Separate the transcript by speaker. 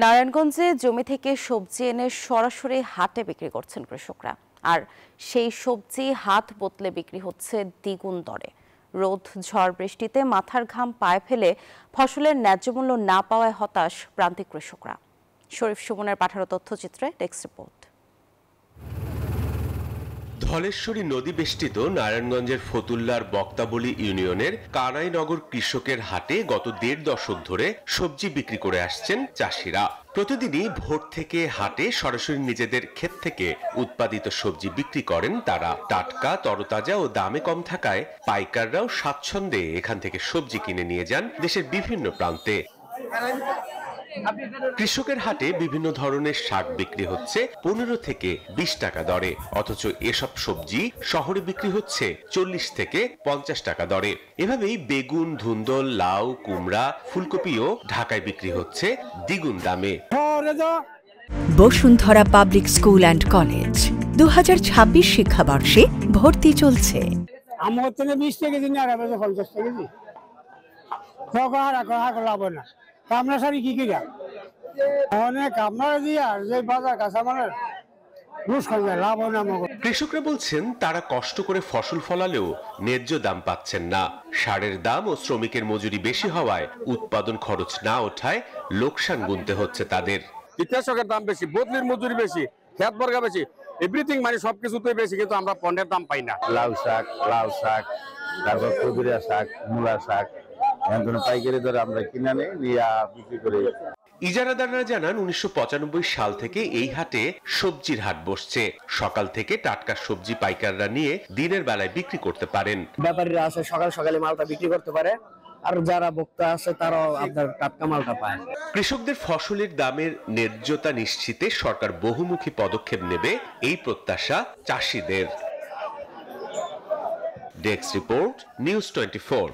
Speaker 1: নারায়ণগঞ্জে জমি থেকে সবজি এনে সরাসরি হাটে বিক্রি করছেন কৃষকরা। আর সেই সবজি হাত বদলে বিক্রি হচ্ছে দ্বিগুণ দরে। রোদ ঝড় বৃষ্টিতে মাথার ঘাম পায়ে ফেলে ফসলের ন্যায্য মূল্য না পাওয়ায় হতাশ প্রান্তিক কৃষকরা। শরীফ সুমনের পাঠানো তথ্যচিত্রে ডেস্ক রিপোর্ট।
Speaker 2: ধলেশ্বরী নদী বেষ্টিত নারায়ণগঞ্জের ফতুল্লার বক্তাবলী ইউনিয়নের কানাইনগর কৃষকের হাটে গত ১.৫ দশক ধরে সবজি বিক্রি করে আসছেন চাষিরা। প্রতিদিনই ভোর থেকে হাটে সরাসরি নিজেদের ক্ষেত থেকে উৎপাদিত সবজি বিক্রি করেন তারা। টাটকা, তরতাজা ও দামে কম থাকায় পাইকাররাও স্বাচ্ছন্দ্যে এখান থেকে সবজি কিনে নিয়ে যান দেশের বিভিন্ন প্রান্তে। কৃষকের হাটে বিভিন্ন ধরনের শাক বিক্রি হচ্ছে ১৫ থেকে ২০ টাকা দরে, অথচ এসব সবজি শহরে বিক্রি হচ্ছে ৪০ থেকে ৫০ টাকা দরে। এভাবেই বেগুন, ধুন্দল, লাউ, কুমড়া, ফুলকপিও ঢাকায় বিক্রি হচ্ছে দ্বিগুণ দামে।
Speaker 3: Bashundhara public school and college ২০২৬ শিক্ষাবর্ষে ভর্তি চলছে।
Speaker 4: আমার থেকে ২০ টাকা দিন আর ৫০ টাকা দিন লাভ না। আমরা সারি কি কিনা অনেক আপনারা দিয়ে আর যে বাজার কাঁচামালের লাভ হয় না।
Speaker 2: কৃষকরা বলছেন তারা কষ্ট করে ফসল ফলালেও ন্যায্য দাম পাচ্ছেন না। সারের দাম ও শ্রমিকের মজুরি বেশি হওয়ায় উৎপাদন খরচ না ওঠায় লোকসান গুনতে হচ্ছে তাদের।
Speaker 5: কীটনাশকের দাম বেশি, বদলির মজুরি বেশি, খেত বর্গা বেশি, এভরিথিং মানে সবকিছুতেই বেশি, কিন্তু আমরা পণ্যের দাম পাই না।
Speaker 6: লাউ শাক, তারপর কদুরিয়া শাক, মূলা শাক পাইকারি দরে আমরা কিনে নিয়ে বিক্রি করি।
Speaker 2: ইজারাদাররা জানান ১৯৯৫ সাল থেকে এই হাটে সবজির হাট বসছে। সকাল থেকে টাটকা সবজি পাইকাররা নিয়ে দিনের বেলায় বিক্রি করতে পারেন।
Speaker 4: ব্যাপারীরা আসে সকাল সকালে মালটা বিক্রি করতে পারে, আর যারা ভোক্তা আছে তারাও আপনার টাটকা মালটা পায়।
Speaker 2: কৃষকদের ফসলের দামের ন্যায্যতা নিশ্চিতে সরকার বহুমুখী পদক্ষেপ নেবে, এই প্রত্যাশা চাষিদের। Desk report, news 24।